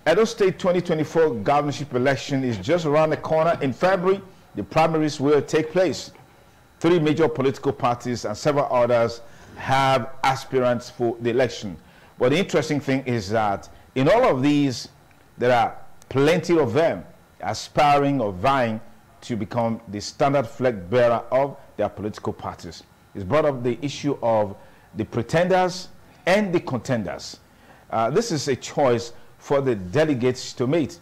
Edo State 2024 governorship election is just around the corner. In February, the primaries will take place. 3 major political parties and several others have aspirants for the election. But the interesting thing is that in all of these, there are plenty of them aspiring or vying to become the standard flag bearer of their political parties. It's brought up the issue of the pretenders and the contenders. This is a choice for the delegates to make.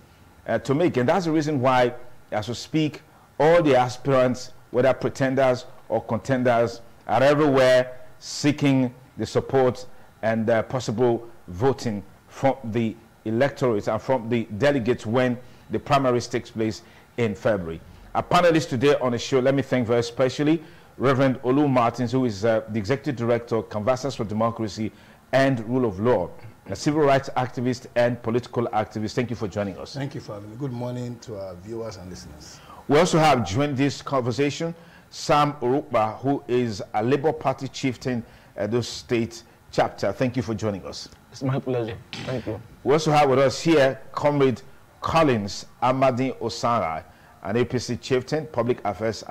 And that's the reason why, as we speak, all the aspirants, whether pretenders or contenders, are everywhere seeking the support and possible voting from the electorate and from the delegates when the primaries takes place in February. Our panelists today on the show, let me thank very especially Reverend Olu Martins, who is the Executive Director of Canvassers for Democracy and Rule of Law, a civil rights activist and political activist. Thank you for joining us. Thank you for having me. Good morning to our viewers and listeners. We also have joined this conversation Sam Urukba, who is a Labour Party chieftain at the state chapter. Thank you for joining us. It's my pleasure. Thank you. We also have with us here Comrade Collins Amadi Osara, an APC chieftain, public affairs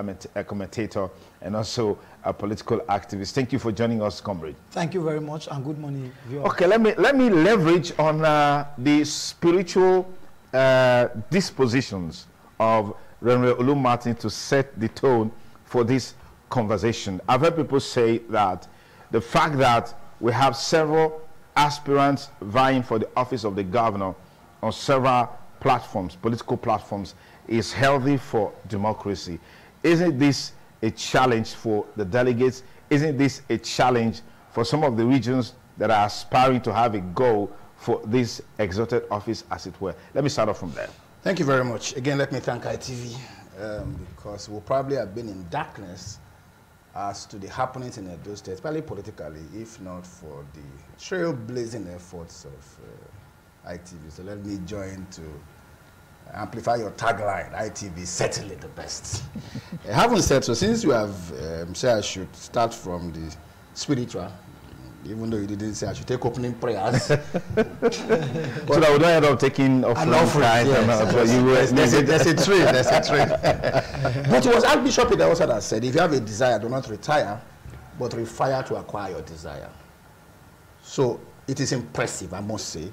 commentator, and also a political activist. Thank you for joining us, comrade. Thank you very much, and good morning, viewers. Okay, let me leverage on the spiritual dispositions of Reverend Olu Martin to set the tone for this conversation. I've heard people say that the fact that we have several aspirants vying for the office of the governor on several platforms, political platforms, is healthy for democracy. Isn't this a challenge for the delegates? Isn't this a challenge for some of the regions that are aspiring to have a goal for this exalted office, as it were? Let me start off from there. Thank you very much. Again, let me thank ITV because we'll probably have been in darkness as to the happenings in Edo State, especially politically, if not for the trailblazing efforts of ITV. So let me join to amplify your tagline, ITV, certainly the best. Having said so, since you have said I should start from the spiritual, even though you didn't say I should take opening prayers. So that we don't end up taking offering. Yes. There's a trade. But it was Archbishop Idahosa that said, if you have a desire, do not retire, but refire to acquire your desire. So it is impressive, I must say,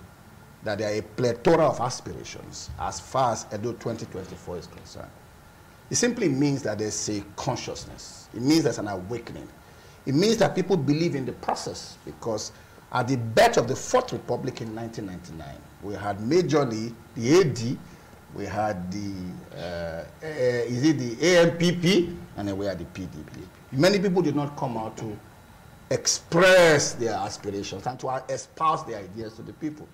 that there are a plethora of aspirations as far as Edo 2024 is concerned. It simply means that there's a consciousness. It means there's an awakening. It means that people believe in the process, because at the birth of the Fourth Republic in 1999, we had majorly the AD, we had the, the AMPP, and then we had the PDP. Many people did not come out to express their aspirations and to espouse their ideas to the people.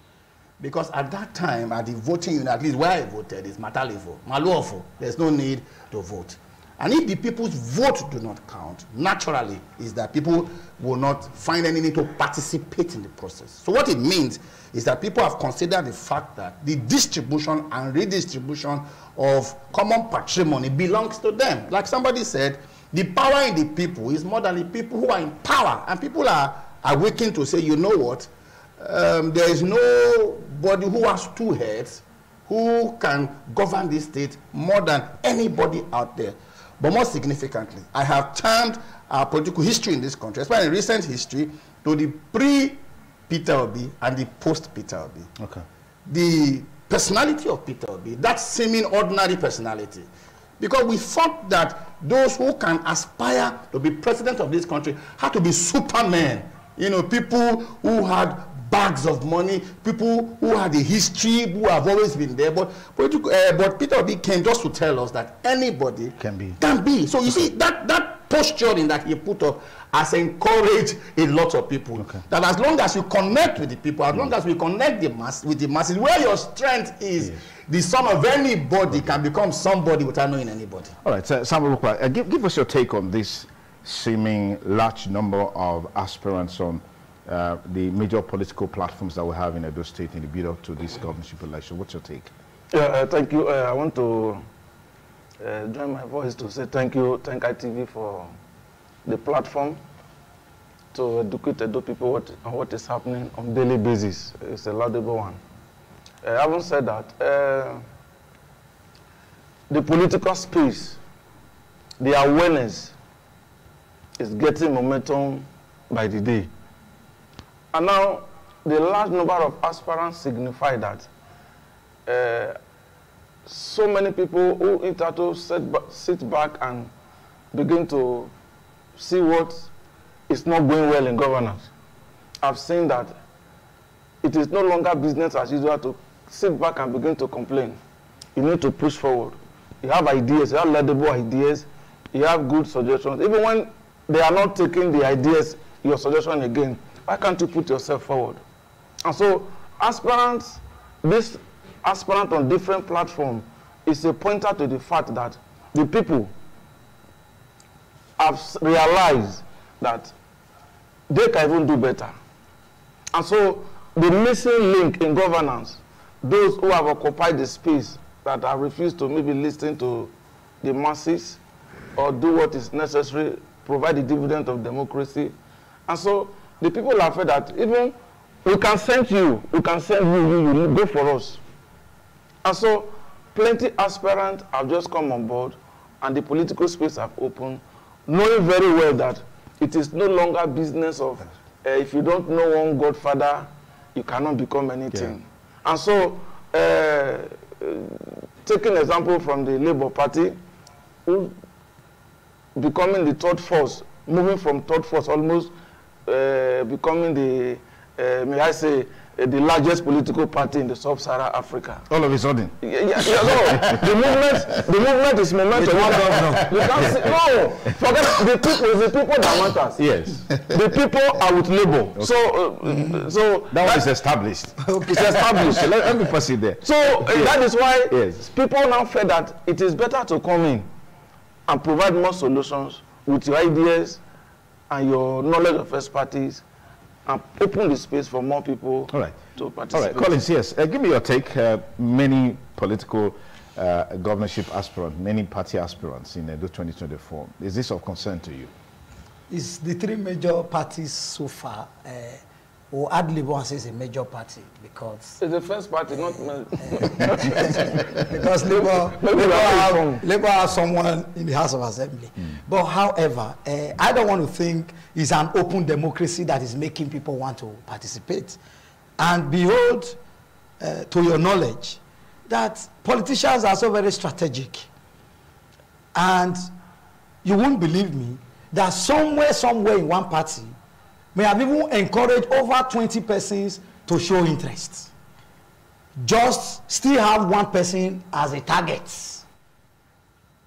Because at that time, at the voting unit, at least where I voted, is Matalifo, Maluofo. There's no need to vote. And if the people's vote do not count, naturally, is that people will not find any need to participate in the process. So what it means is that people have considered the fact that the distribution and redistribution of common patrimony belongs to them. Like somebody said, the power in the people is more than the people who are in power. And people are awakened to say, you know what? There is nobody who has 2 heads who can govern this state more than anybody out there. But more significantly, I have turned our political history in this country, especially in recent history, to the pre-Peter Obi and the post-Peter Obi. Okay. The personality of Peter Obi, that seeming ordinary personality, because we thought that those who can aspire to be president of this country had to be supermen, you know, people who had bags of money, people who had a history, who have always been there. But Peter Obi came just to tell us that anybody can be. So you see, that posturing that he put up has encouraged a lot of people. Okay. That as long as you connect with the people, as long as we connect with the masses, where your strength is, the sum of anybody can become somebody without knowing anybody. All right, so Sam Urukba, give us your take on this seeming large number of aspirants on the major political platforms that we have in Edo State in the build-up to this governorship election. What's your take? Thank you. I want to join my voice to say thank ITV for the platform to educate Edo people on what is happening on a daily basis. It's a laudable one. having said that, the political space, the awareness is getting momentum by the day. And now, the large number of aspirants signify that so many people who hitherto sit back and begin to see what is not going well in governance. I've seen that it is no longer business as usual to sit back and begin to complain. You need to push forward. You have ideas, you have laudable ideas, you have good suggestions. Even when they are not taking the ideas, your suggestion again, why can't you put yourself forward? And so, aspirants, this aspirant on different platforms is a pointer to the fact that the people have realized that they can even do better. And so, the missing link in governance, those who have occupied the space that have refused to maybe listen to the masses or do what is necessary, provide the dividend of democracy. And so, the people have felt that even we can send you, you go for us. And so, plenty aspirants have just come on board and the political space have opened, knowing very well that it is no longer business of if you don't know one godfather, you cannot become anything. Yeah. And so, taking an example from the Labour Party, who becoming the third force, moving from third force almost becoming the, may I say, the largest political party in the sub-Saharan Africa. All of a sudden. No. the movement is momentum. No, forget the people that want us. Yes. The people are with Labour. Okay. So that one is established. Okay. It's established. Let me proceed there. So that is why people now feel that it is better to come in and provide more solutions with your ideas and your knowledge of expertise, and open the space for more people to participate. All right, Collins, yes. Give me your take. Many political governorship aspirants, many party aspirants in EDO 2024. Is this of concern to you? It's the three major parties so far. We'll add Labour and say it's a major party because... It's the first party, not... because Labour has someone in the House of Assembly. But however, I don't want to think it's an open democracy that is making people want to participate. And behold, to your knowledge, that politicians are so very strategic. And you won't believe me, that somewhere in one party, may have even encouraged over 20 persons to show interest. Just still have one person as a target.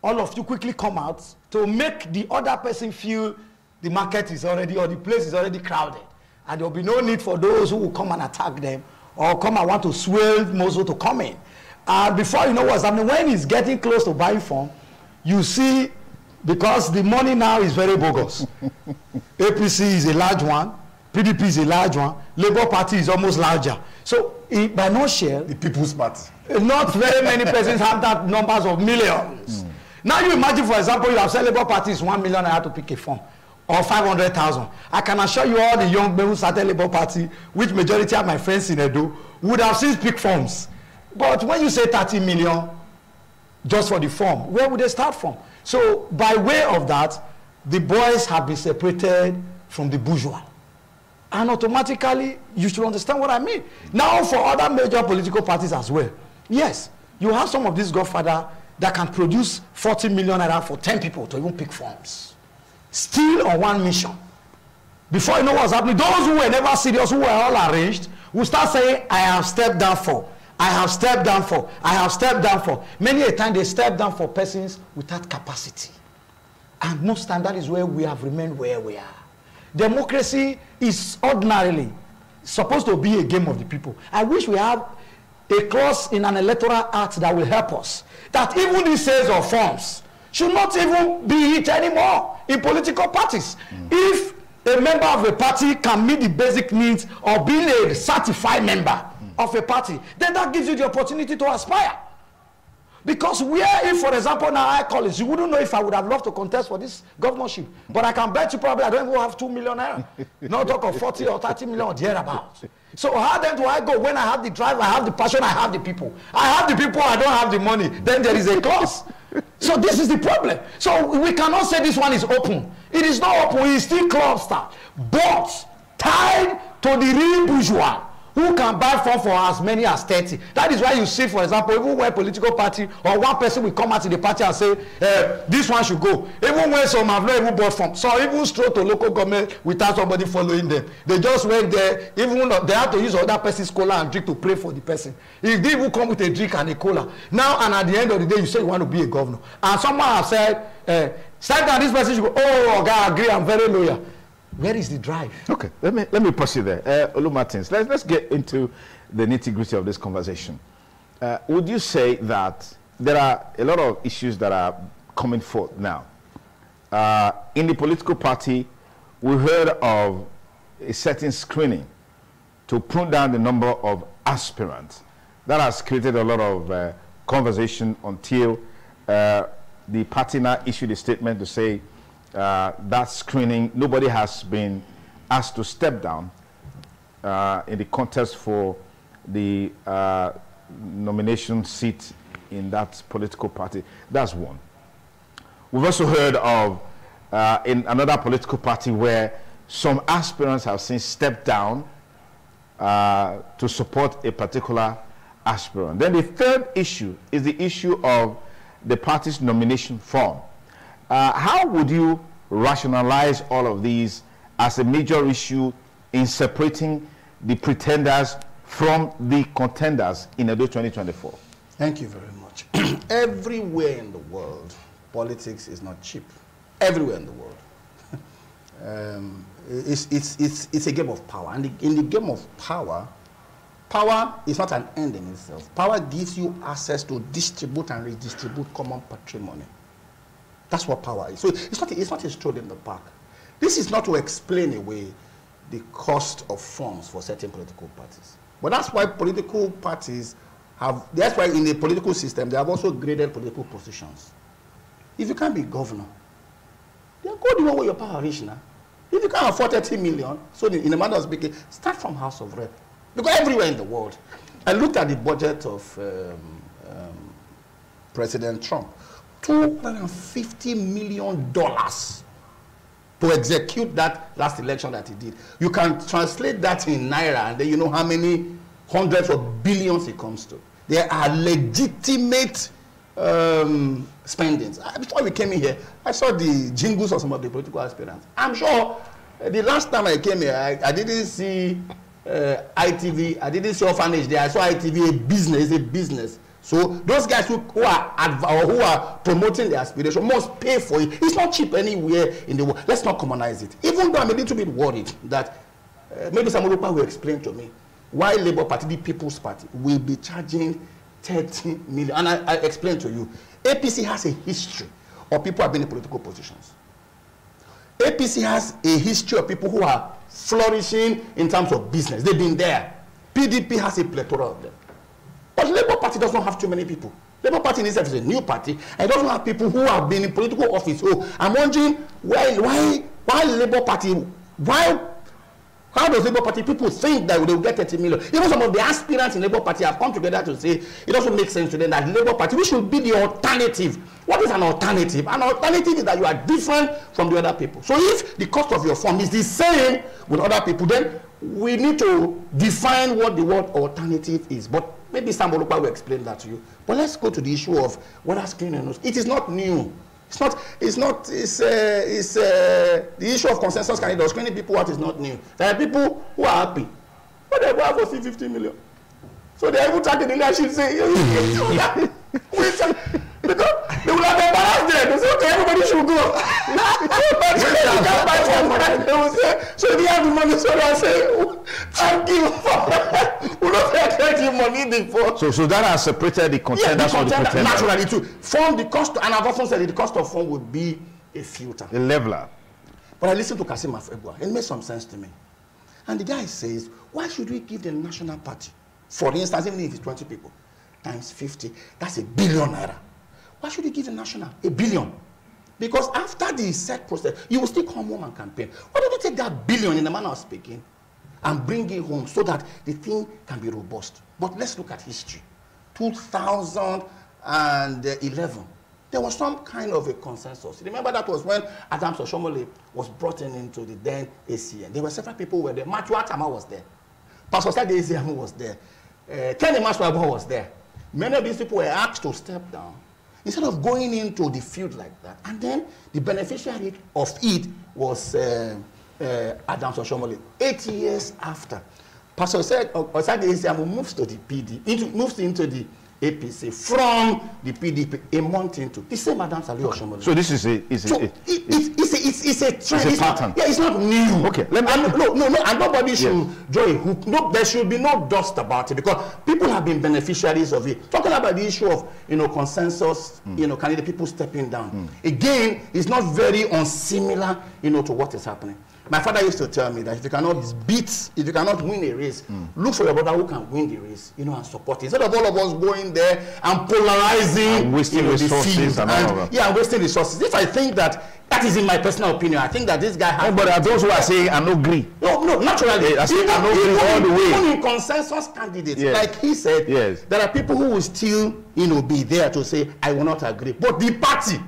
All of you quickly come out to make the other person feel the market is already, or the place is already crowded. And there will be no need for those who will come and attack them or come and want to swell muscle to come in. And before you know what's happening, when it's getting close to buying form, you see, because the money now is very bogus. APC is a large one, PDP is a large one, Labour Party is almost larger. So, by no share, the People's Party. Not very many persons have that numbers of millions. Now you imagine, for example, you have said Labour Party is 1 million, I have to pick a form, or 500,000. I can assure you all the young men who started Labour Party, which majority of my friends in Edo, would have since picked forms. But when you say 30 million just for the form, where would they start from? So, by way of that, the boys have been separated from the bourgeois. And automatically, you should understand what I mean. Now, for other major political parties as well, yes, you have some of these godfathers that can produce 40 million naira for 10 people to even pick forms. Still on one mission. Before you know what's happening, those who were never serious, who were all arranged, will start saying, I have stepped down for. I have stepped down for. I have stepped down for. Many a time they step down for persons without capacity. And most times that is where we have remained where we are. Democracy is ordinarily supposed to be a game of the people. I wish we have a clause in an electoral act that will help us. That even these sales of forms should not even be it anymore in political parties. If a member of a party can meet the basic needs of being a certified member of a party, then that gives you the opportunity to aspire. Because where if, for example, now I call it, you wouldn't know if I would have loved to contest for this governorship. But I can bet you probably I don't even have 2 million naira. Not talk of 40 or 30 million or thereabouts. So how then do I go when I have the drive, I have the passion, I have the people. I have the people, I don't have the money. Then there is a clause. So this is the problem. So we cannot say this one is open. It is not open, it is still cluster. But tied to the real bourgeois, who can buy form for as many as 30. That is why you see, for example, even when a political party or one person will come out to the party and say, this one should go. Even when some have not even bought form. So even stroll to local government without somebody following them. They just went there, even they have to use other person's cola and drink to pray for the person. If they even come with a drink and a cola. Now and at the end of the day, you say you want to be a governor. And someone has said, start down this person should go, oh, God, I agree, I'm very loyal. Where is the drive? Okay, let me pause you there. Olu Martins, let's get into the nitty-gritty of this conversation. Would you say that there are a lot of issues that are coming forth now? In the political party, we heard of a certain screening to prune down the number of aspirants. That has created a lot of conversation until the party now issued a statement to say that screening, nobody has been asked to step down in the contest for the nomination seat in that political party. That's one. We've also heard of in another political party where some aspirants have since stepped down to support a particular aspirant. Then the third issue is the issue of the party's nomination form. How would you rationalize all of these as a major issue in separating the pretenders from the contenders in EDO 2024? Thank you very much. Everywhere in the world, politics is not cheap. Everywhere in the world. It's a game of power. And in the game of power, power is not an end in itself. Power gives you access to distribute and redistribute common patrimony. That's what power is. So it's not a stroll in the park. This is not to explain away the cost of funds for certain political parties. But that's why political parties have, that's why in the political system, they have also graded political positions. If you can't be governor, then go the one where your power reach now. If you can't afford 30 million, so in a matter of speaking, start from House of Rep. Because everywhere in the world, I looked at the budget of President Trump. $250 million to execute that last election that he did. You can translate that in naira, and then you know how many hundreds of billions it comes to. There are legitimate spendings. Before we came in here, I saw the jingles of some of the political aspirants. I'm sure the last time I came here, I didn't see ITV, I didn't see orphanage there. I saw ITV, a business. So those guys who are promoting the aspiration must pay for it. It's not cheap anywhere in the world. Let's not commonize it. Even though I'm a little bit worried that maybe some people will explain to me why Labour Party, the People's Party, will be charging 30 million. And I explained to you, APC has a history of people who have been in political positions. APC has a history of people who are flourishing in terms of business. They've been there. PDP has a plethora of them. But Labour Party does not have too many people. Labour Party in itself is a new party, and it doesn't have people who have been in political office. So I'm wondering why Labour Party, how does Labour Party people think that they will get 30 million? Even some of the aspirants in Labour Party have come together to say it doesn't make sense to them that Labour Party, we should be the alternative. What is an alternative? An alternative is that you are different from the other people. So if the cost of your form is the same with other people, then we need to define what the word alternative is. But maybe somebody will explain that to you. But let's go to the issue of whether screening. It is not new. It's the issue of consensus candidates. Screening people out is not new. There are people who are happy. But they go out for 50 million. So they are even talking the leadership say, because they will have embarrassed them. They say, okay, everybody should go. They will say, so if you have the money, so they'll say, thank you for we don't get you money before. So that has separated the contenders from the pretenders. Naturally too. Form the cost, and I've often said the cost of form would be a filter. A leveler. But I listened to Kasim Afebua. It made some sense to me. And the guy says, why should we give the national party, for instance, even if it's 20 people, times 50, that's £1 billion naira. Why should you give the national £1 billion? Because after the set process, you will still come home and campaign. Why don't you take that £1 billion in the manner of speaking and bring it home so that the thing can be robust? But let's look at history. 2011, there was some kind of a consensus. Remember that was when Adams Oshomole was brought into the then ACN. There were several people who were there. Matthew Atama was there. Pastor Sade Ezeamu was there. Kenny Maswabo was there. Many of these people were asked to step down instead of going into the field like that. And then the beneficiary of it was Adams Oshomole. 8 years after, Pastor Sade Ezeamu moves to the moves into the APC from the PDP a month into the same Adams Oshomole. So this is it's a trend. It's a pattern. It's not new. Okay. No, and nobody should draw a hook. No, there should be no dust about it because people have been beneficiaries of it. Talking about the issue of consensus, candidate people stepping down. Again, it's not very unsimilar, to what is happening. My father used to tell me that if you cannot win a race, look for your brother who can win the race, and support it. Instead of all of us going there and polarizing, and wasting resources and all of that. Yeah, wasting resources. If I think that is in my personal opinion, I think that this guy has. No, but there are those who are saying I no agree. No, naturally. I say I no agree all the way. Even in consensus candidates, yes. like he said, yes. There are people who will still, be there to say I will not agree. But the party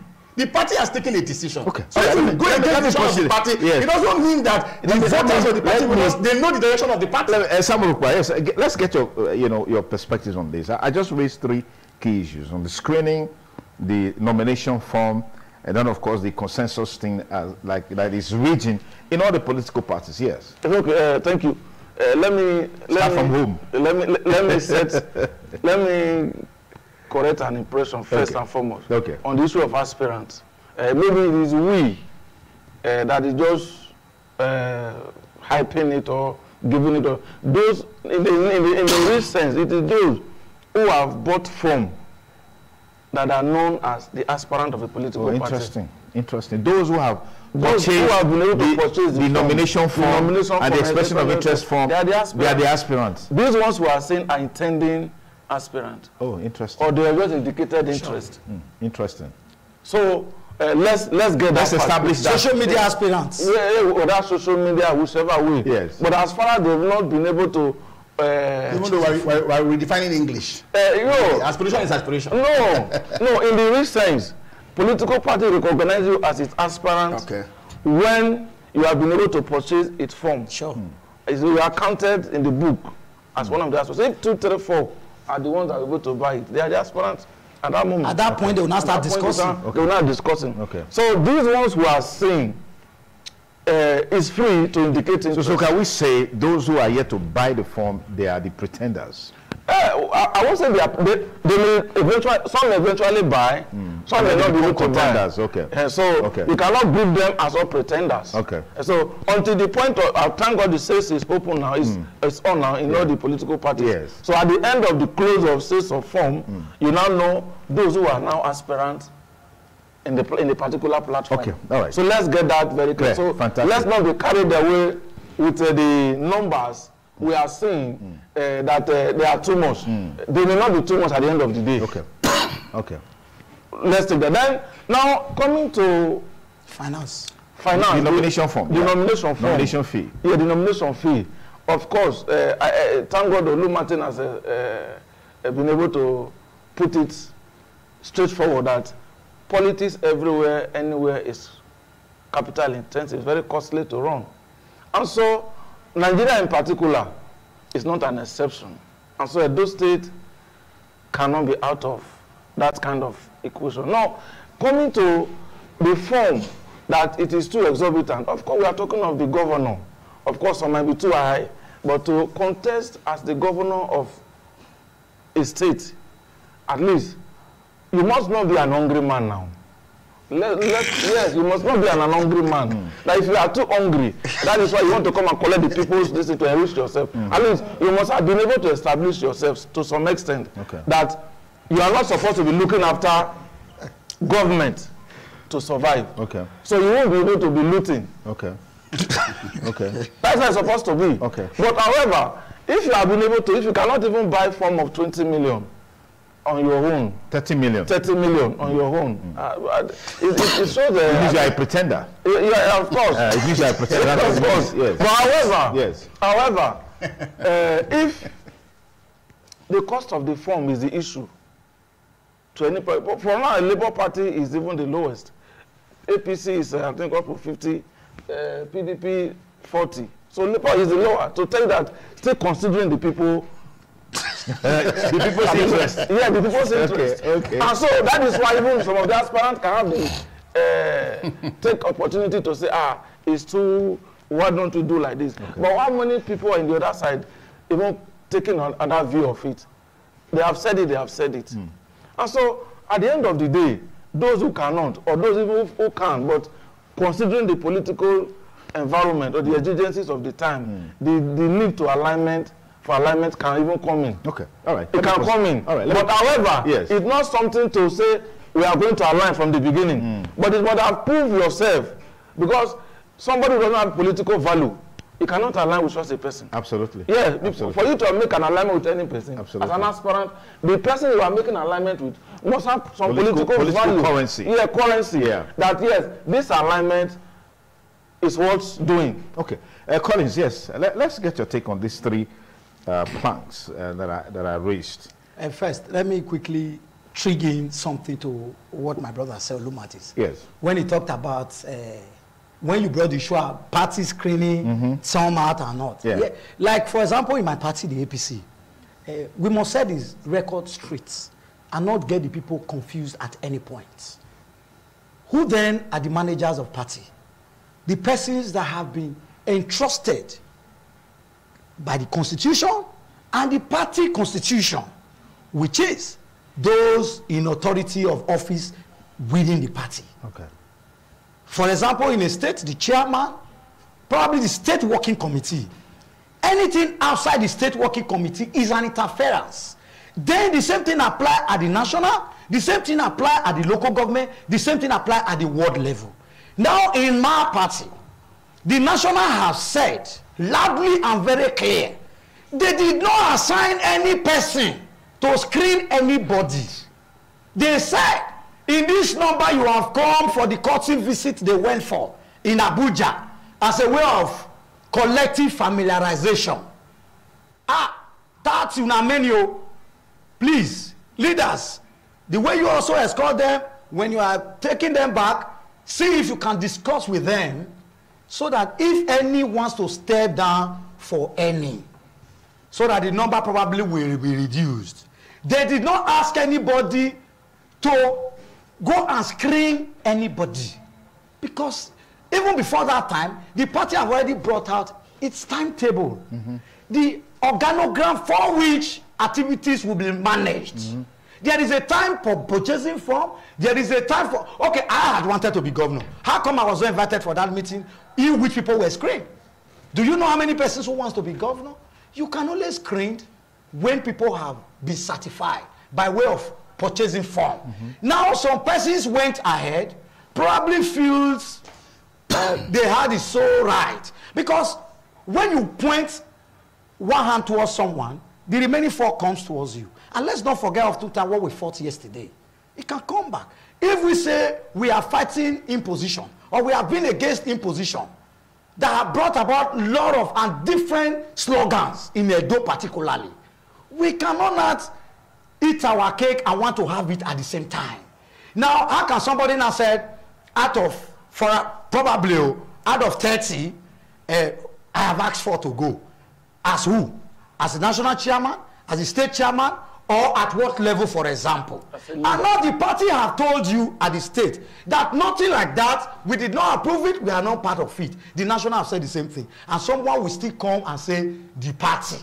has taken a decision. Okay. So if you go against the decision of the party, yes. it doesn't mean that the voters of the party they know the direction of the party. Yes, let's get your your perspectives on this. I just raised 3 key issues on the screening, the nomination form, and then of course the consensus thing that is raging in all the political parties. Yes. Okay. Thank you. Let me correct an impression first and foremost on the issue of aspirants. Maybe it is we that is just hyping it or giving it. Or those in the real sense, it is those who have bought form that are known as the aspirant of a political party. Interesting. Those who have been able to purchase the nomination form and the expression of interest form, they are the aspirants. These ones who are saying are intending aspirant. Oh, interesting. Or they are just indicated interest. Interesting. So let's establish that. Social media aspirants. Or that social media, whichever way. Yes. But as far as they've not been able to. Even though we're redefining English. Aspiration is aspiration. No. In the real sense, political party recognize you as its aspirant when you have been able to purchase its form. Sure. You are counted in the book as one of the aspirants. If 2, 3, 4 are the ones that are able to buy it, they are the aspirants at that moment. At that point, they will not start discussing. They will not discussing. So these ones who are saying is free to indicate interest. So can we say those who are yet to buy the form, they are the pretenders? I won't say they may eventually, some may eventually buy, some may not be able to buy. So you cannot group them as all pretenders. So until the point of, thank God the sales is open now, it's on now in all the political parties. So at the end of the close of sales of form, you now know those who are now aspirants in the particular platform. All right. So let's get that very clear. So let's not be carried away with the numbers. We are seeing that they are too much. They may not be too much at the end of the day. Let's take that. Then now coming to finance. The nomination form. The nomination form. Nomination fee. Yeah, the nomination fee. Of course, thank God Olu Martin has been able to put it straightforward that politics everywhere, anywhere is capital intensive. It's very costly to run. And so Nigeria in particular is not an exception. And so Edo State cannot be out of that kind of equation. Now, coming to the form that it is too exorbitant, of course we are talking of the governor. Of course some might be too high, but to contest as the governor of a state, at least, you must not be an hungry man now. Yes, you must not be an hungry man. Like if you are too hungry, that is why you want to come and collect the people's this to enrich yourself. At least you must have been able to establish yourself to some extent that you are not supposed to be looking after government to survive. So you won't be able to be looting. That's how it's supposed to be. But however, if you have been able to, if you cannot even buy form of 20 million, on your own. 30 million. 30 million on your own. It shows it means you are a pretender. Yeah, of course. It means you are a pretender. Of course. Yes. But however, if the cost of the form is the issue to any party, but for now, a Labour Party is even the lowest. APC is, I think, up to 50, PDP 40. So Labour is the lower. To tell you that, still considering the people. The people's interest. Yeah, the people's interest. Okay. And so that is why even some of the aspirants can have the take opportunity to say, it's too, why don't we do like this? Okay. But how many people on the other side even taking another view of it? They have said it, And so at the end of the day, those who cannot, or those even who can, but considering the political environment or the exigencies of the time, the need to alignment can even come in. Okay, all right. It can come in. All right. But however, yes, it's not something to say we are going to align from the beginning. But it must have proved yourself. Because somebody who doesn't have political value, you cannot align with such a person. Absolutely. Yeah, absolutely. For you to make an alignment with any person, absolutely, as an aspirant, the person you are making an alignment with must have some political value. Currency. Yeah, currency. Yeah. That, yes, this alignment is what's doing. Okay. Collins, yes. Let's get your take on these three planks that are raised. First, let me quickly trigger in something to what my brother said, Lumatis. Yes. When he talked about when you brought the issue of party screening, some out or not. Yeah. Yeah. Like, for example, in my party, the APC, we must set these record straight and not get the people confused at any point. Who then are the managers of party? The persons that have been entrusted by the constitution and the party constitution, which is those in authority of office within the party. Okay. For example, in a state, the chairman, probably the state working committee, anything outside the state working committee is an interference. Then the same thing apply at the national, the same thing apply at the local government, the same thing apply at the world level. Now, in my party, the national has said loudly and very clear, they did not assign any person to screen anybody. They said, in this number you have come for the courtesy visit they went for in Abuja as a way of collective familiarization. That's in our menu. Please, leaders, the way you also escort them, when you are taking them back, see if you can discuss with them so that if any wants to step down for any, so that the number probably will be reduced. They did not ask anybody to go and screen anybody, because even before that time, the party have already brought out its timetable, the organogram for which activities will be managed. There is a time for purchasing form. There is a time for, okay, I had wanted to be governor. How come I was not invited for that meeting in which people were screened? Do you know how many persons who wants to be governor? You can only screen when people have been certified by way of purchasing form. Now, some persons went ahead, probably feels they had it so right. Because when you point one hand towards someone, the remaining four comes towards you. And let's not forget of what we fought yesterday. It can come back. If we say we are fighting imposition, or we have been against imposition, that have brought about a lot of and different slogans in EDO particularly, we cannot not eat our cake and want to have it at the same time. Now, how can somebody now say, out of 30, I have asked for to go? As who? As the national chairman? As the state chairman? Or at what level, for example? And now the party have told you at the state that nothing like that, we did not approve it, we are not part of it. The national have said the same thing. And someone will still come and say, the party.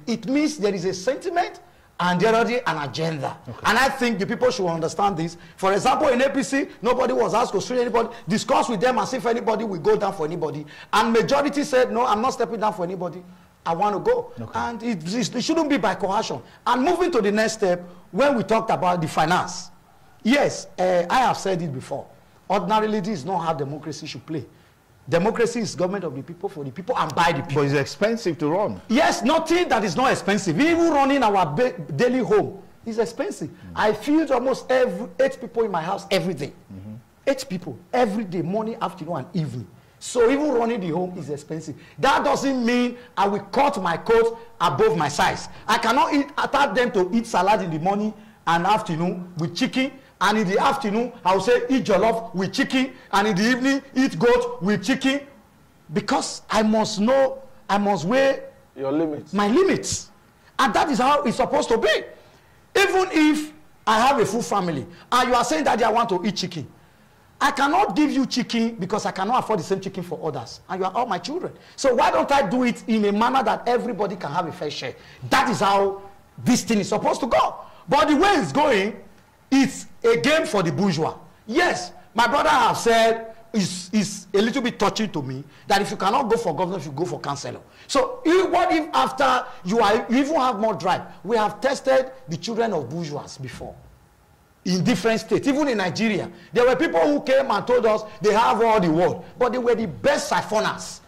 It means there is a sentiment and there is an agenda. Okay. And I think the people should understand this. For example, in APC, nobody was asked to screen anybody. Discuss with them and see if anybody will go down for anybody. And majority said, no, I'm not stepping down for anybody. I want to go. Okay. And it shouldn't be by coercion. And moving to the next step, when we talked about the finance, yes, I have said it before. Ordinarily, this is not how democracy should play. Democracy is government of the people, for the people, and by the people. But it's expensive to run. Yes, nothing that is not expensive. Even running our daily home It's expensive. I feed almost 8 people in my house every day. 8 people every day, morning, afternoon, and evening. So even running the home is expensive. That doesn't mean I will cut my coat above my size. I cannot attack them to eat salad in the morning and afternoon with chicken, and in the afternoon I will say eat jollof with chicken, and in the evening eat goat with chicken, because I must know, I must weigh your limits. My limits, and that is how it's supposed to be. Even if I have a full family and you are saying that I want to eat chicken, I cannot give you chicken because I cannot afford the same chicken for others, and you are all my children. So why don't I do it in a manner that everybody can have a fair share? That is how this thing is supposed to go. But the way it's going, it's a game for the bourgeois. Yes, my brother has said is a little bit touching to me that if you cannot go for governor, you go for councillor. So what if after you even have more drive? We have tested the children of bourgeois before in different states, even in Nigeria. There were people who came and told us they have all the world, but they were the best siphoners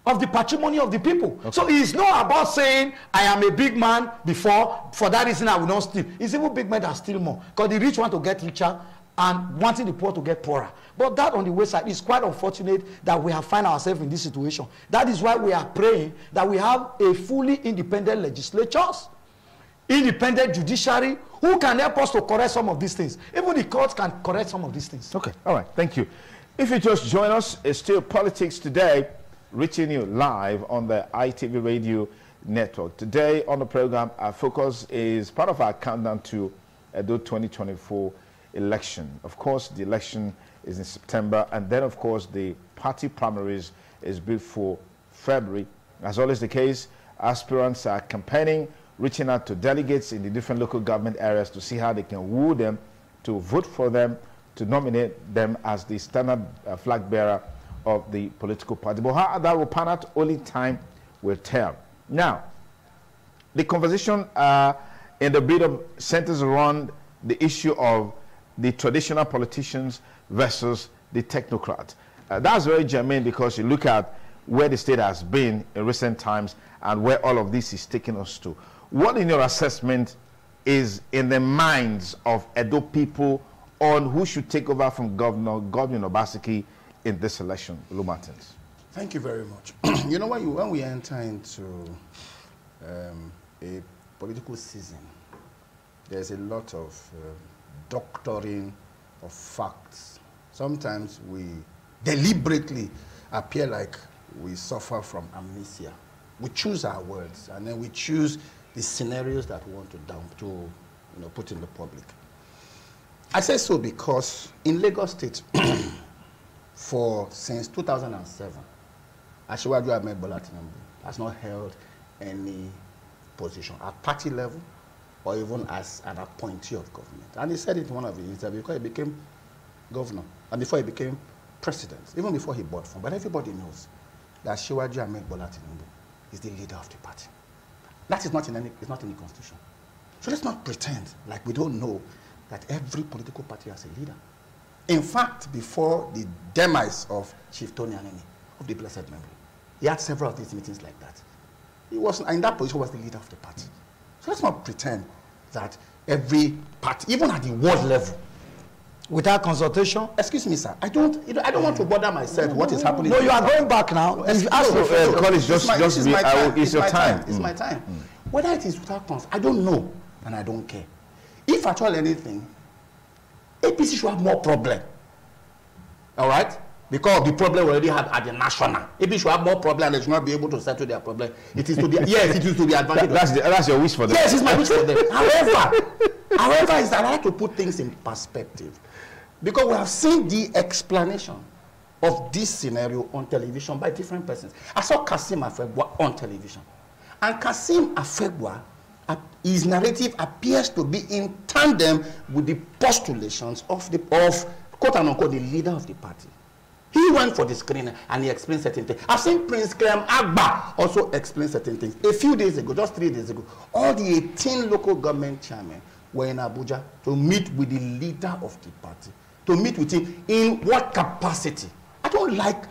of the patrimony of the people. Okay. So it's not about saying I am a big man before, for that reason I will not steal. It's even big men that steal more, because the rich want to get richer and wanting the poor to get poorer. But that on the wayside is quite unfortunate that we have found ourselves in this situation. That is why we are praying that we have a fully independent legislatures, independent judiciary, who can help us to correct some of these things. Even the courts can correct some of these things. Okay, all right, thank you. If you just join us, it's still Politics Today, reaching you live on the ITV Radio Network. Today on the program, our focus is part of our countdown to EDO 2024 election. Of course, the election is in September, and then, of course, the party primaries is built for February. As always the case, aspirants are campaigning, reaching out to delegates in the different local government areas to see how they can woo them to vote for them, to nominate them as the standard flag bearer of the political party. But how that will pan out, only time will tell. Now, the conversation in the build-up centers around the issue of the traditional politicians versus the technocrats. That's very germane, because you look at where the state has been in recent times and where all of this is taking us to. What, in your assessment, is in the minds of Edo people on who should take over from Governor Obaseki in this election? Lou Martins. Thank you very much. You know, when we enter into a political season, there's a lot of doctoring of facts. Sometimes we deliberately appear like we suffer from amnesia. We choose our words, and then we choose the scenarios that we want to put in the public. I say so because in Lagos State, since 2007, Asiwaju Ahmed Bola Tinubu has not held any position at party level or even as an appointee of government. And he said it in one of his interviews because he became governor and before he became president, even before he bought from. But everybody knows that Asiwaju Ahmed Bola Tinubu is the leader of the party. That is not in the constitution. So let's not pretend like we don't know that every political party has a leader. In fact, before the demise of Chief Tony Anene of the Blessed Memory, he had several of these meetings like that. He was in that position, was the leader of the party. So let's not pretend that every party, even at the world level, without consultation. Excuse me, sir. I don't want to bother myself. What is happening? No, you are going back now. It's your time. It's my time. Whether it is without consult, I don't know, and I don't care. If at all anything, APC should have more problem. All right? Because the problem we already have at the national. APC should have more problem, and they should not be able to settle their problem. It is to be yes, it is to be advantage. That's your wish for them. Yes, it's my wish for them. However, is that I like to put things in perspective. Because we have seen the explanation of this scenario on television by different persons. I saw Kasim Afegwa on television. And Kasim Afegwa, his narrative appears to be in tandem with the postulations of quote unquote, the leader of the party. He went for the screening and he explained certain things. I've seen Prince Clem Agba also explain certain things. A few days ago, just 3 days ago, all the 18 local government chairmen were in Abuja to meet with the leader of the party. To meet with him in what capacity? I don't like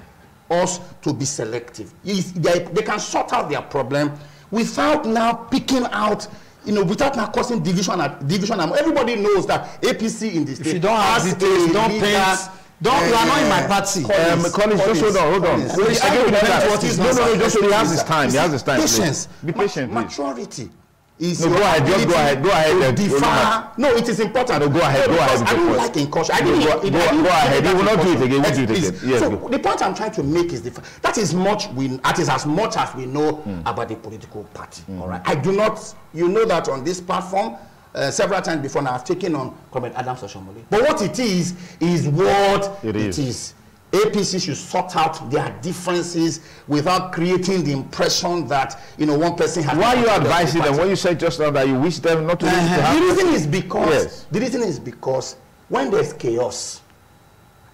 us to be selective. They can sort out their problem without now picking out you know, without now causing division. Everybody knows that APC in this state. If you don't have details, don't paint. You are not in my party. Collins, just hold on. No, just he has his time. He has his time. Patience. Be patient, please. Maturity. Is no, go ahead. Just go ahead. No, it is important. No, go ahead. I don't like incursion. Go ahead. You will not do it again. We'll do it again. Yes, so the point I'm trying to make is that is as much as we know about the political party. All right. I do not. You know that on this platform, several times before now, I've taken on Comrade Adams Oshomole. But what it is what it is. APC should sort out their differences without creating the impression that, you know, one person has. Why are you advising them? When you said just now that you wish them not to listen to happen? The reason is because when there's chaos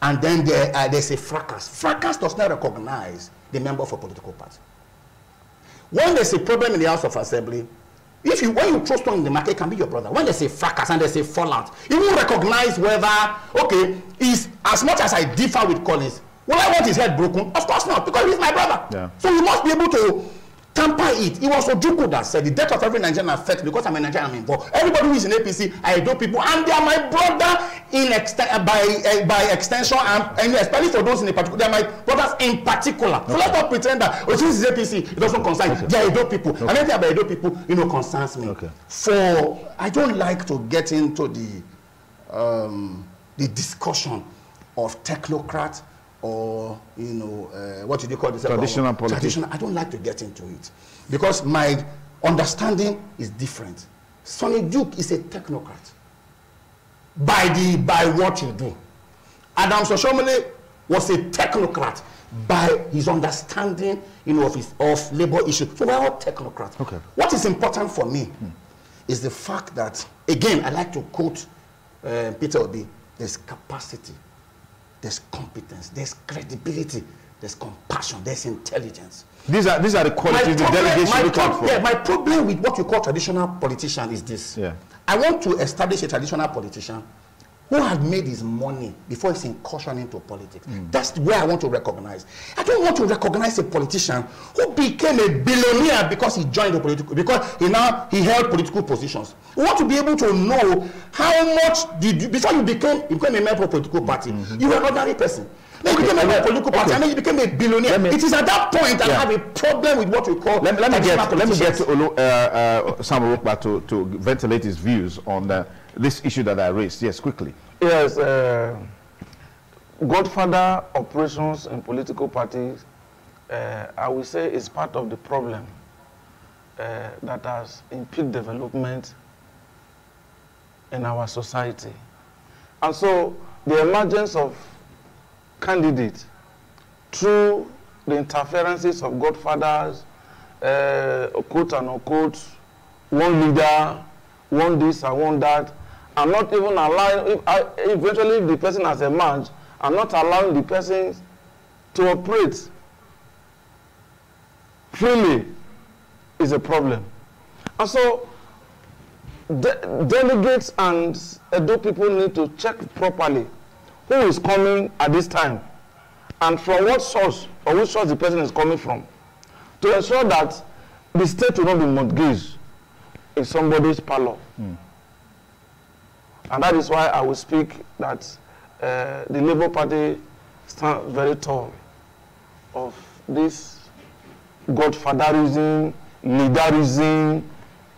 and then there's a fracas does not recognize the member of a political party. When there's a problem in the House of Assembly, when you throw stone in the market, it can be your brother. When there's a fracas and there's a fallout, you will recognize whether, okay, is as much as I differ with Collins, will I want his head broken? Of course not, because he's my brother. Yeah. So you must be able to tamper it. It was Ojukwu that said the death of every Nigerian affects, because I'm a Nigerian, I'm involved. Everybody who is in APC, I EDO people, and they are my brother by extension, and especially for those in the particular, they are my brothers in particular. Okay. So let's not pretend that, since it's APC, it doesn't concern. Okay. They are EDO people. Okay. And anything about EDO people, you know, concerns me. Okay. So I don't like to get into the discussion of technocrat or, you know, what do you call this? Traditional politics. I don't like to get into it because my understanding is different. Sonny Duke is a technocrat by what you do. Adams Oshomole was a technocrat by his understanding, you know, of labor issues. So we're all technocrats. Okay. What is important for me is the fact that, again, I like to quote Peter Obi, there's capacity, there's competence, there's credibility, there's compassion, there's intelligence. These are the qualities the delegates should look out for. Yeah, my problem with what you call traditional politician is this. Yeah. I want to establish a traditional politician who had made his money before he's incursion into politics. That's where I want to recognize. I don't want to recognize a politician who became a billionaire because he joined the political, because he held political positions. We want to be able to know how much did you, before you became a member of a political party, you were an ordinary person. Then you became a member of a political party, and then you became a billionaire. It is at that point that I have a problem with what we call let me get to Sam Orokpa to ventilate his views on this issue that I raised. Yes, quickly. Yes, Godfather operations in political parties, I will say, is part of the problem that has impeded development in our society. And so the emergence of candidates through the interferences of godfathers, quote and unquote, one leader, one this and one that, and not even allowing, eventually if the person has emerged, and not allowing the person to operate freely is a problem. And so delegates and EDO people need to check properly who is coming at this time and from what source or which source the person is coming from, to ensure that the state will not be mortgaged in somebody's parlor. And that is why I will speak that the Labour Party stands very tall of this godfatherism, leaderism,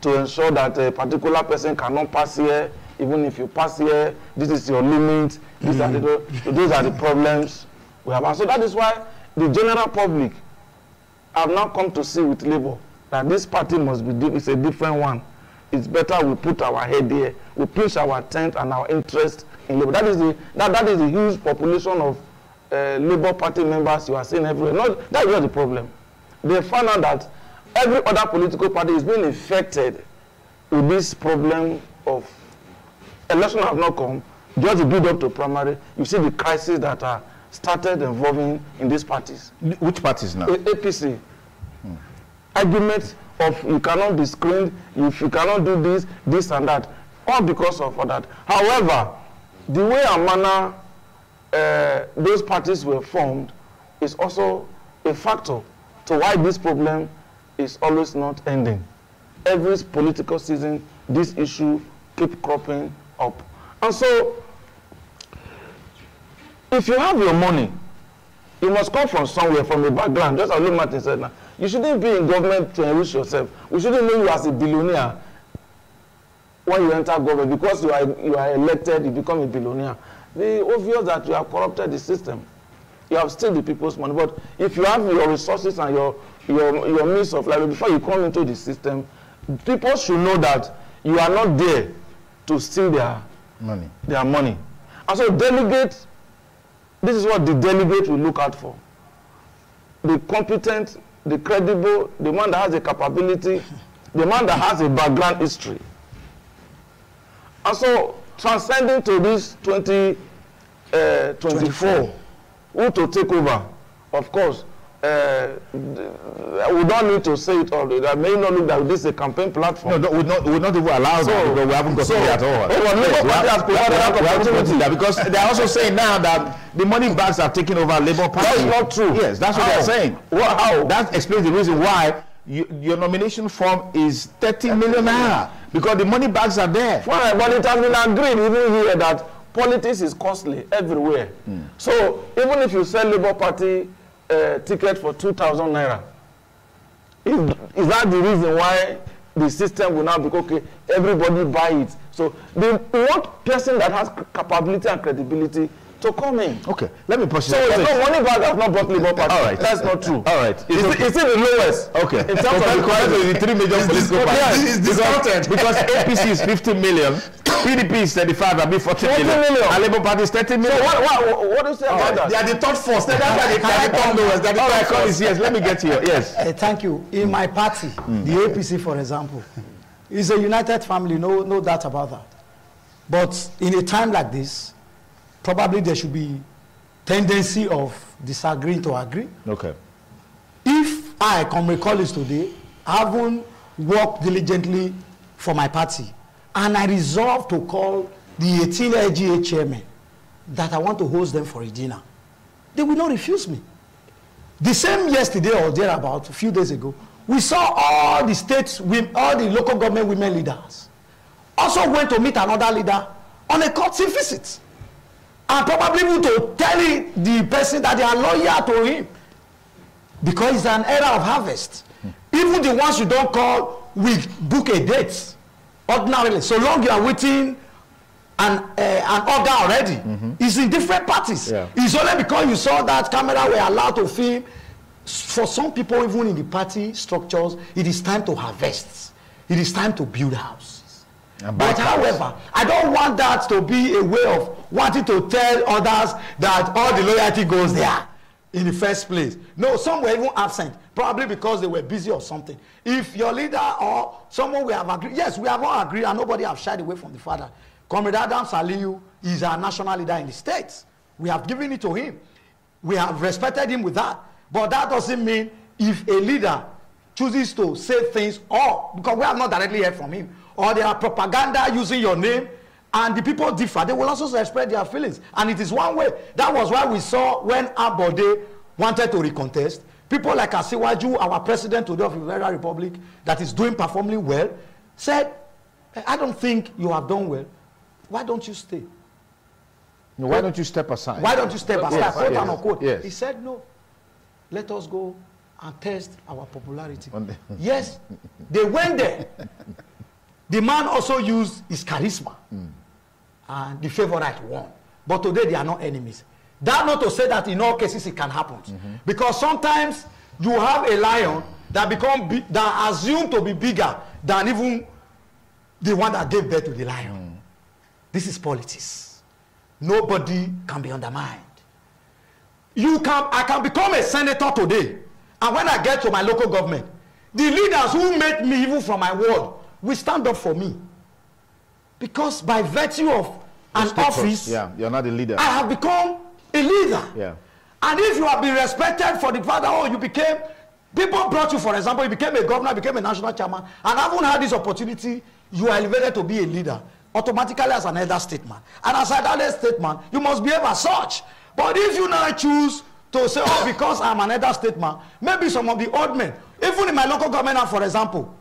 to ensure that a particular person cannot pass here. Even if you pass here, this is your limit. These are the problems we have. And so that is why the general public have now come to see with Labour that this party must be it's a different one. It's better we put our head here, we pitch our tent and our interest in Labour. That is the huge population of Labour Party members you are seeing everywhere. That is not the problem. They found out that every other political party is being affected with this problem of election have not come, just the build up to primary. You see the crisis that are started involving in these parties. Which parties now? APC. Arguments of you cannot be screened, if you cannot do this, this and that, all because of that. However, the way and manner those parties were formed is also a factor to why this problem is always not ending. every political season, this issue keep cropping up. And so, if you have your money, you must come from somewhere, from a background. Just as Martin said now, you shouldn't be in government to enrich yourself. We shouldn't know you as a billionaire when you enter government. Because you are elected, you become a billionaire. It's obvious that you have corrupted the system. You have stolen the people's money. But if you have your resources and your means of life, before you come into the system, people should know that you are not there to steal their money. And so delegates, this is what the delegate will look out for. The competent, the credible, the man that has a capability, the man that has a background history. And so, transcending to this 2024, who to take over, of course, we don't need to say it all. That may not look like this is a campaign platform. No, we're not even allowed that because we haven't got it at all. Because they're also saying now that the money bags are taking over Labour Party. That's not true. Yes, that's what they're saying. Well, how? That explains the reason why your nomination form is 30 million naira, because the money bags are there. Fine, but it has been agreed even here that politics is costly everywhere. So even if you sell Labour Party ticket for 2,000 naira, is that the reason why the system will now be okay? Everybody buy it. So they want person that has capability and credibility to come in. Okay, let me push it. So it's not money bag has not brought Labour Party. All right, that's not true. All right, it's the lowest. Okay, in terms of the three major political parties. It's discounted because APC is 50 million, PDP is 35, and be 40 million. And Labour Party is 30 million. So what do you say about that? They are the third force. That's why they carry come lowest. All right, Collins, yes, let me get to you. Yes. Thank you. In my party, the APC, for example, is a united family. No doubt about that. But in a time like this, probably there should be tendency of disagreeing to agree. Okay. If I can recall this today, I haven't worked diligently for my party, and I resolved to call the 18 LGA chairman that I want to host them for a dinner, they will not refuse me. The same yesterday or thereabout, a few days ago, we saw all the states, all the local government women leaders also went to meet another leader on a courtesy visit, and probably even to tell the person that they are loyal to him, because it's an era of harvest. Even the ones you don't call will book a date ordinarily, so long you are waiting an order already. It's in different parties. It's only because you saw that camera were allowed to film. For some people, even in the party structures, it is time to harvest. It is time to build houses. But however, I don't want that to be a way of wanting to tell others that all the loyalty goes there in the first place. No, some were even absent, probably because they were busy or something. If your leader or someone we have agreed, yes, we have all agreed, and nobody have shied away from the father. Comrade Adam Saliu is our national leader in the states. We have given it to him. We have respected him with that. But that doesn't mean if a leader chooses to say things, or because we have not directly heard from him, or there are propaganda using your name, and the people differ, they will also express their feelings. And it is one way. That was why we saw when Abode wanted to recontest, people like Asiwaju, our president today of the Federal Republic, that is performing well, said, I don't think you have done well. Why don't you stay? No, why don't you step aside? Why don't you step aside? Quote yes, unquote. yes. He said, no, let us go and test our popularity. Yes, they went there. The man also used his charisma, and the favorite won. But today they are not enemies. That not to say that in all cases it can happen, because sometimes you have a lion that that assumed to be bigger than even the one that gave birth to the lion. This is politics. Nobody can be undermined. I can become a senator today, and when I get to my local government, the leaders who made me even from my ward will stand up for me, because by virtue of an office, you're not a leader. I have become a leader. And if you have been respected for the fact that you became, people brought you, for example, you became a governor, became a national chairman, and haven't had this opportunity, you are elevated to be a leader automatically as an elder statesman. And as an elder statesman, you must behave as such. But if you now choose to say, because I'm an elder statesman, maybe some of the old men, even in my local government, for example,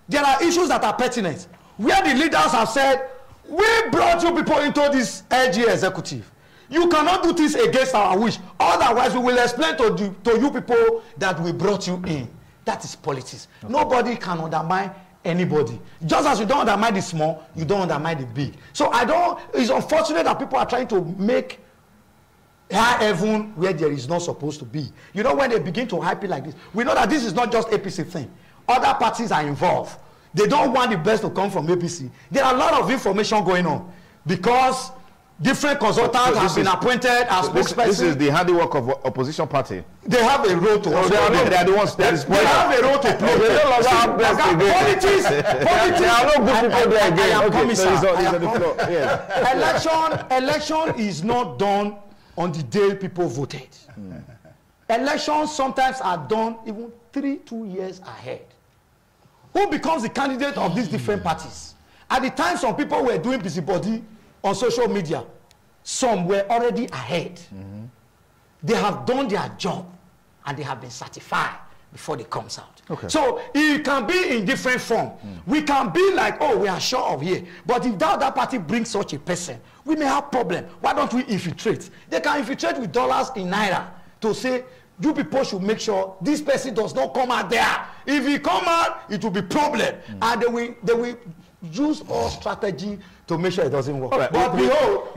there are issues that are pertinent, where the leaders have said, we brought you people into this LG executive. You cannot do this against our wish. Otherwise, we will explain to you people that we brought you in. That is politics. Okay. Nobody can undermine anybody. Just as you don't undermine the small, you don't undermine the big. So it's unfortunate that people are trying to make high heaven where there is not supposed to be. You know, when they begin to hype it like this, we know that this is not just APC thing. Other parties are involved. They don't want the best to come from APC. There are a lot of information going on because different consultants have been appointed as spokespersons. This is the handiwork of opposition party. They have a role to play. They are the ones that is they have a role to play. They no longer have politics. There are no good people there again. Election is not done on the day people voted. Elections sometimes are done even 2 years ahead. Who becomes the candidate of these different parties? At the time, some people were doing busybody on social media. Some were already ahead. They have done their job and they have been certified before they comes out. Okay. So it can be in different form. We can be like, oh, we are sure of here. But if that other party brings such a person, we may have problem. Why don't we infiltrate? They can infiltrate with dollars in naira to say, you people should make sure this person does not come out there. If he come out, it will be problem. And they will use all strategy to make sure it doesn't work. Right. But behold,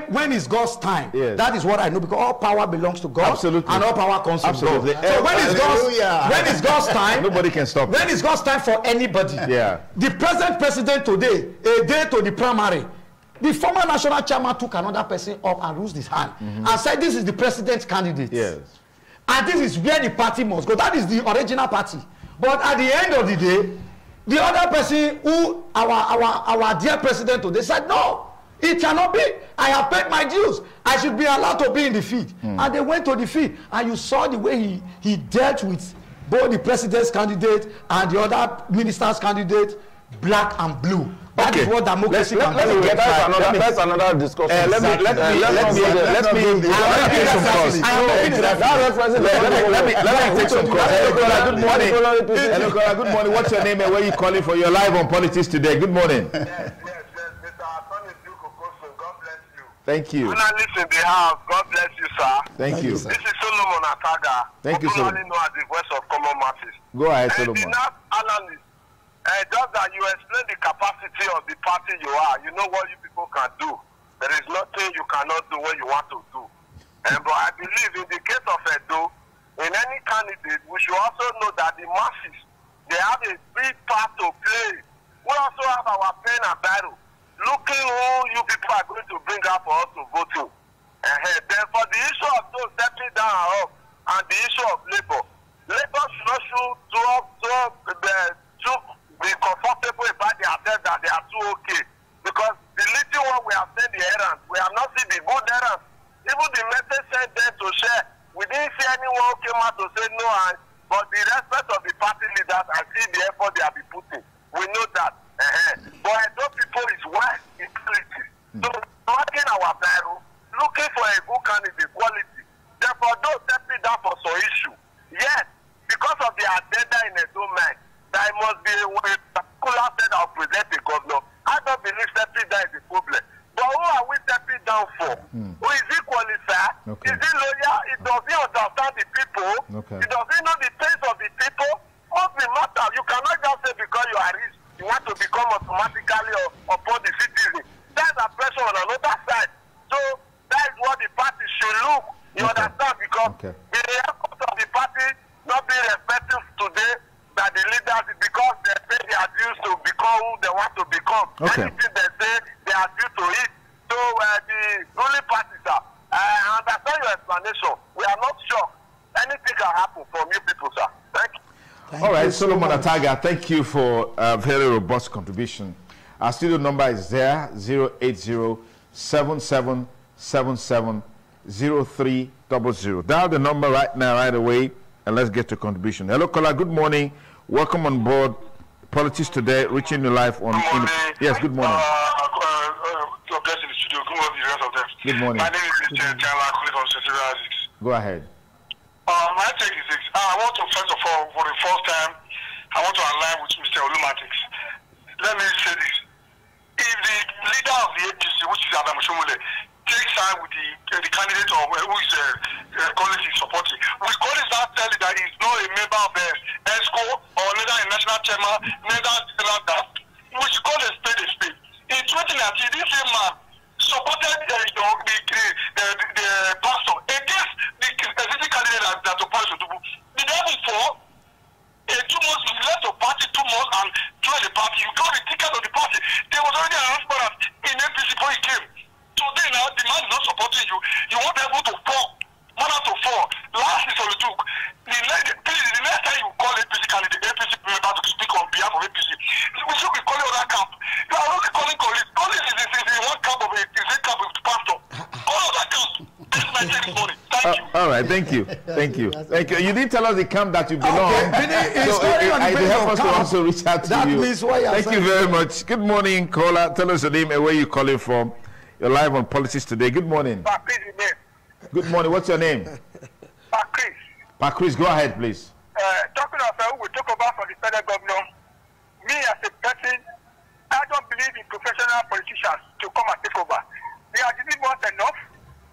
when it's God's time, that is what I know, because all power belongs to God. Absolutely. And all power comes from God. So when it's God's time, nobody can stop. When it's God's time for anybody, the present president today, a day to the primary, the former national chairman took another person up and raised his hand and said, this is the president's candidate. Yes. And this is where the party must go. That is the original party. But at the end of the day, the other person who, our dear president today, said, no, it cannot be. I have paid my dues. I should be allowed to be in the field. And they went to the field. And you saw the way he dealt with both the president's candidate and the other minister's candidate, black and blue. That is what democracy can do. That's another discussion. Let me take some calls. Good morning. Hello, good morning. What's your name and where are you calling for? You're live on Politics Today. Good morning. Yes, Mr. Anthony Duke Okoso, God bless you. Thank you. Journalists in the house, God bless you, sir. Thank you. This is Solomon Ataga. Thank you, Solomon. Popularly known as the voice of common masses. Go ahead, Solomon. The NAP analyst, just that you explain the capacity of the party you are, you know what you people can do. There is nothing you cannot do when you want to do. But I believe in the case of EDO, in any candidate, we should also know that the masses, they have a big part to play. We also have our pen and barrel, looking who you people are going to bring up for us to vote to. Then for the issue of those stepping down and up, and the issue of labor should not be comfortable about themselves that they are too okay. Because the little one we have sent the errands, we have not seen the good errands. Even the message sent them to share, we didn't see anyone who came out to say no. But the respect of the party leaders, I see the effort they have been putting. We know that. But those people is wise in quality. So working our barrel, looking for a good candidate quality. Therefore, those stepping down for some issue. Yes, because of the agenda in a domain, there must be a particular set of present a governor. I don't believe stepping down is a problem. But who are we stepping down for? Who is he qualified? Okay. Is he loyal? Does he understand the people? Okay. Does he know the taste of the people? What's the matter? You cannot just say because you are rich, you want to become automatically upon the citizen. That's a pressure on another side. So that is what the party should look. You understand? Because the effort of the party not being respectful today, that the leaders, because they pay their dues to become who they want to become. Anything they say, they are due to it. So the ruling parties are, I understand your explanation. We are not sure anything can happen from you people, sir. Thank you. All right, Solomon Ataga, thank you for a very robust contribution. Our studio number is there, 080-7777-0300. Dial the number right now, right away, and let's get to contribution. Hello, caller, good morning. Welcome on board Politics Today, reaching you live on... Yes, good morning. Good morning. My name is Mr. Chandler, calling from Central. Go ahead. My take is this. I want to, first of all, for the first time, I want to align with Mr. Olumatix. Let me say this. If the leader of the APC, which is Adam Shomole, takes side with the candidate of who is Collins is supporting, we Collins now tell you that he is not a member of the ESCO or neither a national chairman, neither that. We should call a spade a spade. In 2019, this same man supported the pastor against the existing candidate that opposed to do. The day before, 2 months, you left the party 2 months and joined the party. You got the ticket of the party. There was already an announcement in APC before he came. Today now, the man is not supporting you. You want people to fall. Man out to fall. Last is on the took. The next time you call APC candidate, APC member to speak on behalf of APC, we should be calling other camp. You are only calling Collins. Collins is one camp of the camp with the pastor. All other camp. That's my take money. Thank you. All right, thank you. Thank you. Thank you. You didn't tell us the camp that you belong. Okay. So I help us to also reach out to that you. Means why thank you very much. Good morning, caller. Tell us your name and where you're calling from. You're live on Politics Today. Good morning. Good morning. What's your name? Chris, go ahead, please. Talking of who will take over from the federal government, me as a person, I don't believe in professional politicians to come and take over. They are giving us enough.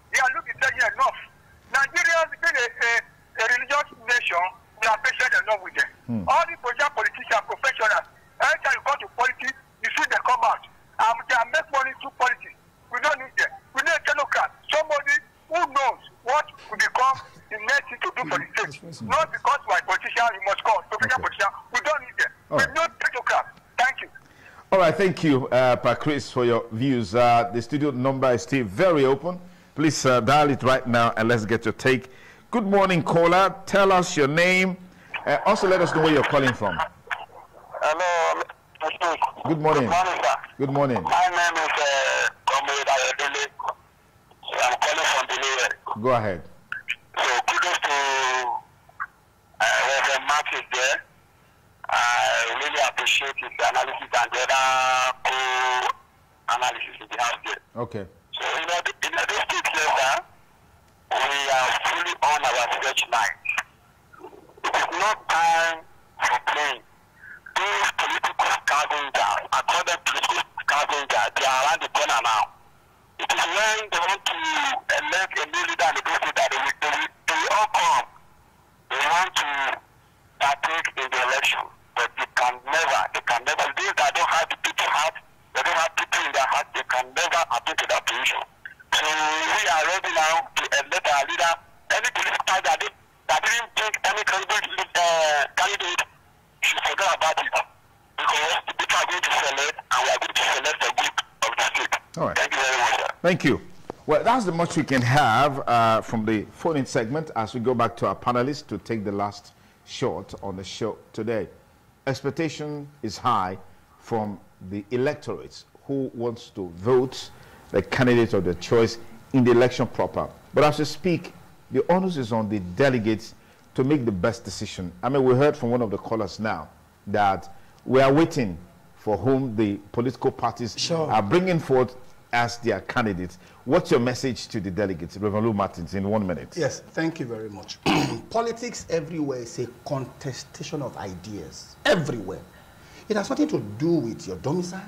They are looking intelligent enough. Nigerians being a religious nation, we are patient enough with them. All the politicians, professionals, every time you go to politics, you see them come out. They are make money through politics. We don't need them. We need a technocrat. Somebody who knows what will become the next thing to do for the state. Not because we are politicians, we must call professional politicians. We don't need them. We need technocrats. Thank you. All right, thank you, Chris, for your views. The studio number is still very open. Please dial it right now and let's get your take. Good morning, caller. Tell us your name. Also, let us know where you're calling from. Hello. Good morning. Good morning, sir. Good morning. My name is Comrade Ayodele. I'm calling from Delaware. Go ahead. So kudos to Reverend Mark is there. I really appreciate his analysis and the other co-analysis in the house there. Okay. So in the state level, we are fully on our search line. It is not time for playing. Those political scavengers, according to political scavengers, they are around the corner now. It is when they want to elect a new leader and the state that they will all come. They want to partake in the election, but they can never. Those that don't have the people heart, they don't have people in their heart, they can never attain to that position. So we are ready now to elect our leader. Any political party that didn't think any candidate should forget about it. Because the people are going to select, and we are going to select the group of the state. All right. Thank you very much, sir. Thank you. Well, that's the much we can have from the phone-in segment as we go back to our panelists to take the last shot on the show today. Expectation is high from the electorates who wants to vote the candidate of their choice in the election proper. But as we speak, the onus is on the delegates to make the best decision. I mean, we heard from one of the callers now that we are waiting for whom the political parties are bringing forth as their candidates. What's your message to the delegates, Reverend Lou Martins, in 1 minute? Yes, thank you very much. Politics everywhere is a contestation of ideas. Everywhere. It has nothing to do with your domicile.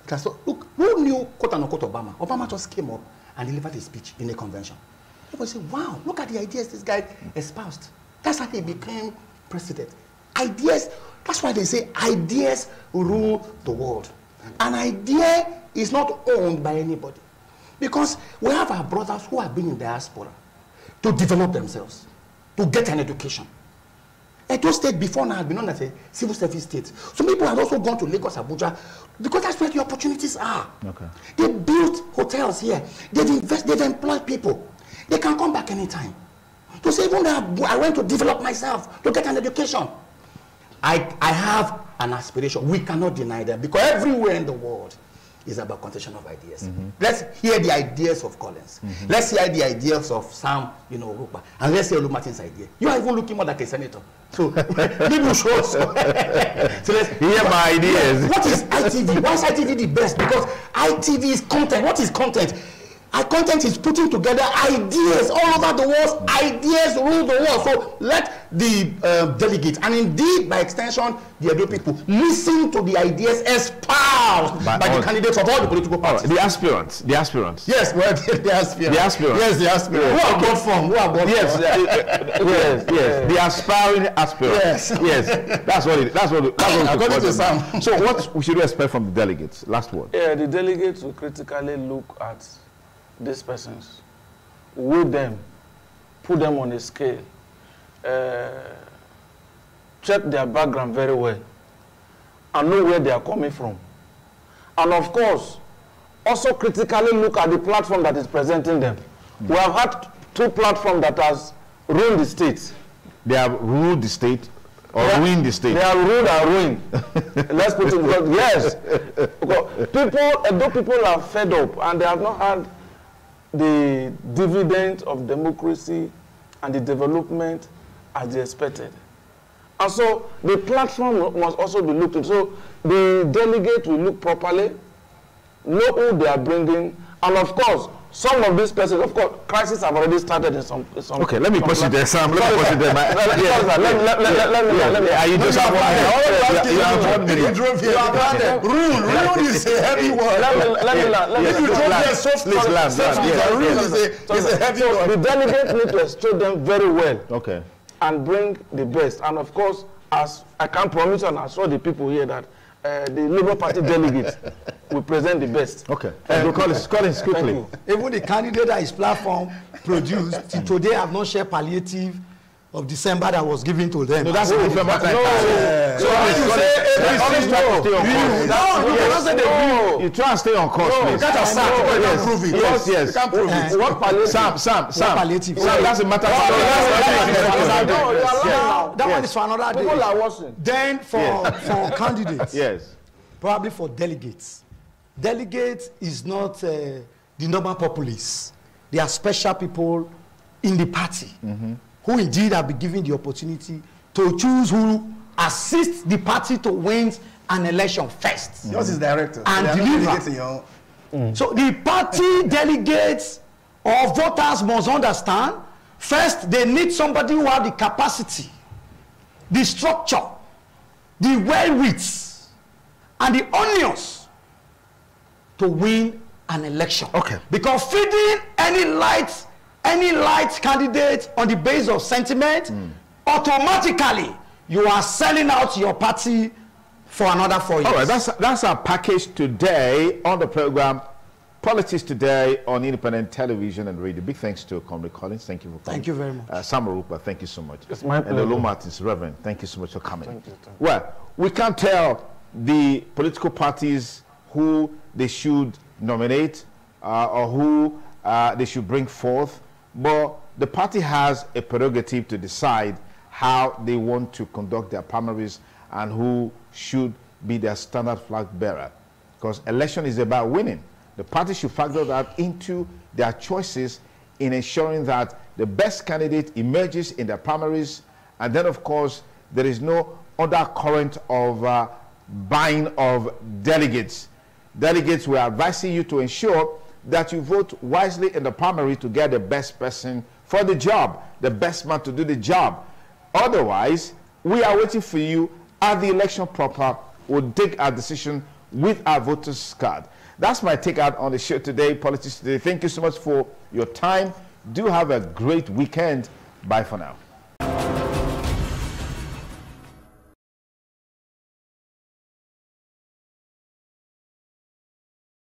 It has to, look, who knew quote-unquote Obama? Obama just came up and delivered a speech in a convention. People say, wow, look at the ideas this guy espoused. That's how he became president. Ideas, that's why they say ideas rule the world. An idea is not owned by anybody. Because we have our brothers who have been in diaspora to develop themselves, to get an education. Edo State before now had been known as a civil service state. Some people have also gone to Lagos, Abuja, because that's where the opportunities are. Okay. They built hotels here. They've employed people. They can come back anytime. To say, even though I went to develop myself, to get an education. I have an aspiration. We cannot deny that, because everywhere in the world is about contestation of ideas. Let's hear the ideas of Collins. Let's hear the ideas of Sam, Rupa. And let's hear Martin's idea. You are even looking more like a senator. So maybe we show us. So let's hear my ideas. What is ITV? Why is ITV the best? Because ITV is content. What is content? Content is putting together ideas all over the world. Ideas rule the world. So let the delegates, and indeed by extension the EDO people, listen to the ideas espoused by the candidates of all the political parties. The aspirants. Yes, well, the aspirants. The aspirants. Yes, the aspirants. Who are God from? Yes, yes. The aspiring aspirants. Yes, that's what according to Sam. So what should we expect from the delegates? Last word. Yeah, the delegates will critically look at these persons, weigh them, put them on a scale, check their background very well, and know where they are coming from. And of course, also critically look at the platform that is presenting them. We have had 2 platforms that has ruined the state. They have ruled the state or ruined the state. They are ruled and ruined. Let's put it because yes, because people are fed up and they have not had the dividend of democracy and the development as they expected. And so the platform must also be looked at. So the delegate will look properly, know who they are bringing, and of course, some of these persons, of course, crises have already started in some okay, let me put it there, Sam. Let me put it there. You just have 1 minute. You have 1 minute. You drove here. Rule is a heavy word. If you drove here softly, rule is a heavy word. The delegates need to instruct them very well. Okay. And bring the best. And of course, as I can promise and assure the people here that the Labour Party delegates will present the best. Okay. Collins, quickly. Even the candidate that his platform produced, till today have not shared palliative of December that was given to them. No, that's a different matter. You try and stay on course, please. Yes. You can't prove it. What palliative? Sam, that's a matter. That one is for another day. People are watching. Then for candidates. Yes. Probably for delegates. Delegates is not the normal populace. They are special people in the party who indeed have been given the opportunity to choose who assists the party to win an election first. Yours is director. And deliver. So the party delegates or voters must understand, first they need somebody who has the capacity, the structure, the wherewith, and the onions to win an election. Okay. Because feeding any light candidate on the basis of sentiment, automatically you are selling out your party for another 4 years. All right, that's our package today on the program Politics Today on Independent Television and Radio. Big thanks to Comrade Collins. Thank you for coming. Thank you very much. Sam Arupa, thank you so much. It's my pleasure. And Olo Martins, Reverend, thank you so much for coming. Thank you. Well, we can't tell the political parties who they should nominate or who they should bring forth, but the party has a prerogative to decide how they want to conduct their primaries and who should be their standard flag bearer. Because election is about winning. The party should factor that into their choices in ensuring that the best candidate emerges in their primaries, and then of course there is no undercurrent of buying of delegates. Delegates, we are advising you to ensure that you vote wisely in the primary to get the best person for the job, the best man to do the job. Otherwise, we are waiting for you at the election proper. We'll take our decision with our voters' card. That's my take out on the show today, Politics Today. Thank you so much for your time. Do have a great weekend. Bye for now.